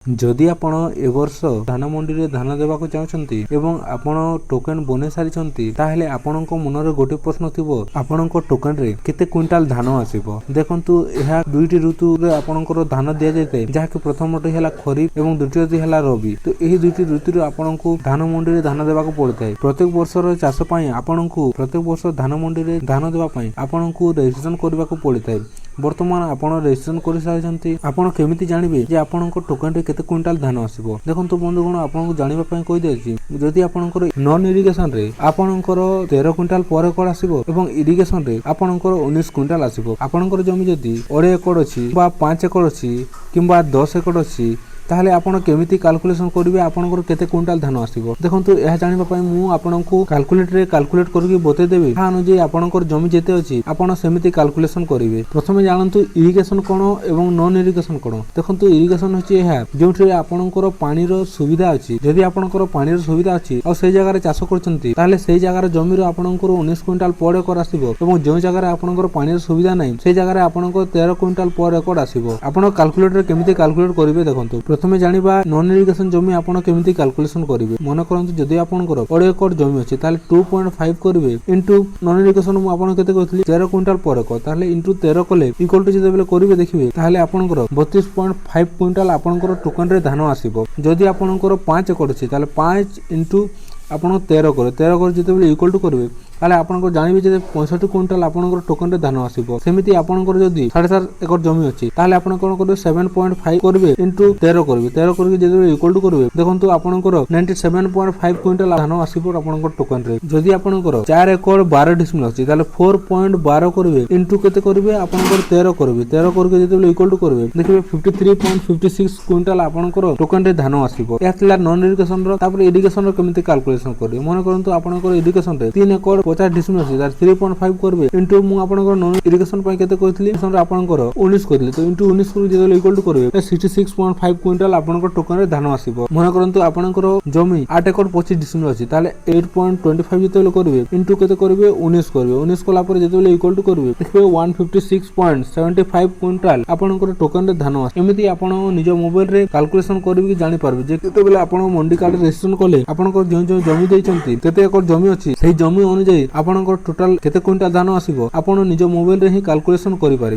जदि आपण ए वर्ष धान मंडी रे धान देवाक चाहछंती एवं आपण टोकन बने सारिछंती ताहेले आपणको मनरे गोटे प्रश्न थिबो आपणको टोकन रे केते क्विंटाल धान आसीबो। देखंतु एहा दुईटी ऋतु रे आपणकर धान दिया जायते जाहा कि प्रथमटी हला खरीफ एवं द्वितीयटी हला रबी। तो एही दुईटी ऋतु रे आपणको धान मंडी रे धान देवाक पड़िଥାଏ। प्रत्येक वर्षर चाष पई आपणको प्रत्येक वर्ष धान मंडी रे धान देवा पई आपणको रजिस्ट्रेशन करबाक पड़िଥାଏ। वर्तमान आपण रजिस्ट्रेशन कर सारिछंती आपण केमिति जानिबे जे आपणको टोकन रे केते क्विंटाल धान आसीबो। देखंतु बंधुगण आपनको जानिबा पई कहि देछि जदि आपणकर नॉन इरिगेशन रे आपणकर 13 क्विंटाल पर एकड़ आसीबो एवं इरिगेशन रे आपणकर 19 क्विंटाल आसीबो। आपणकर जमी जदि 2 एकड़ अछि बा 5 एकड़ अछि किंबा 10 एकड़ अछि ताहले आपण केमिति कैलकुलेशन करिवे आपणकर केते क्विंटाल धान आसीबो। देखंतु एहा जानिबा पई मु आपणको कैलकुलेट करके बते देबे। हा अनुजे आपणकर जमी जेते अछि आपण सेमिति कैलकुलेशन करिवे। प्रथमे जानंतु इरिगेशन कोन एवं नॉन इरिगेशन कोन। देखंतु इरिगेशन होछि एहा जोंठे आपणकर पानी रो सुविधा अछि। जदि आपणकर पानी रो सुविधा अछि और सेई जगह रे चाष करचंती ताहले सेई जगह रे जमी रो आपणकर 19 क्विंटाल पर एकड़ आसीबो एवं जो जगह रे आपणकर पानी रो सुविधा नै सेई जगह रे आपणकर 13 क्विंटाल पर एकड़ आसीबो। आपण कैलकुलेटर केमिति कैलकुलेट करिवे। देखंतु प्रथमे जानिबा नॉन इरिगेशन जमी आपण केमिति कैलकुलेशन करिवे। मन करंतु जदि आपणकर 2 एकड़ जमी अछि ताहले 2.5 करिवे इनटू नॉन इरिगेशन मु आपण केते कहथली 13 क्विंटाल पर एकड़ ताहले इनटू 13 कले इक्वल टू जदि करिवे देखिबे ताहले आपणकर 32.5 क्विंटाल आपणकर टोकन रे धान आसीबो। जदि आपणकर 5 एकड़ अछि ताहले 5 इनटू आपण 13 कर जते इक्वल टू करिवे ताले आपनको जानिबे जे 65 क्विंटाल आपनकर टोकन रे धान आसीबो। सेमिति आपनकर जदी 7.5 एकड़ जमी अछि ताले आपण कोन करबे 7.5 करबे इनटू 13 करबे 13 करके जदी इक्वल टू करबे देखंतु आपनकर 97.5 क्विंटाल धान आसीबो आपनकर टोकन रे। जदी आपनकर 4 एकड़ 12 डिसमिल अछि ताले 4.12 करबे इनटू केते करबे आपनकर 13 करबे 13 करके जदी इक्वल टू करबे देखबे 53.56 क्विंटाल आपनकर टोकन रे धान आसीबो। एतला नॉन इरिगेशन रो तापर इरिगेशन रो केमिति कैलकुलेशन करबे। मन करंतु आपनकर इरिगेशन रे 3 एकड़ 50 डिसमिल अछि तार 3.5 करबे इनटू मु आपनकर नॉन इरिगेशन पय केते कहथली इरिगेशन रे आपनकर 19 करले तो इनटू 19 को जेले इक्वल टू करबे 66.5 क्विंटाल आपनकर टोकन रे धान आसीबो। मन करंतु आपनकर जमी 8 एकड़ 25 डिसमिल अछि ताले 8.25 जेते करबे इनटू केते करबे 19 करबे 19 कला पर जेते इक्वल टू करबे देखबे 156.75 क्विंटाल आपनकर टोकन रे धान आसी। एमिति आपण निज मोबाइल रे कैलकुलेशन करबे कि जानि पारबे जे केते बेले आपण मंडी कार्ड रजिस्ट्रेशन करले आपनकर जो जमी दैचंती केते एकड़ जमी अछि सेही जमी अनुसार आपनकर टोटल केते क्विंटाल धान आसीबो आपण निज मोबाइल रे ही कैलकुलेशन करि पारिबे।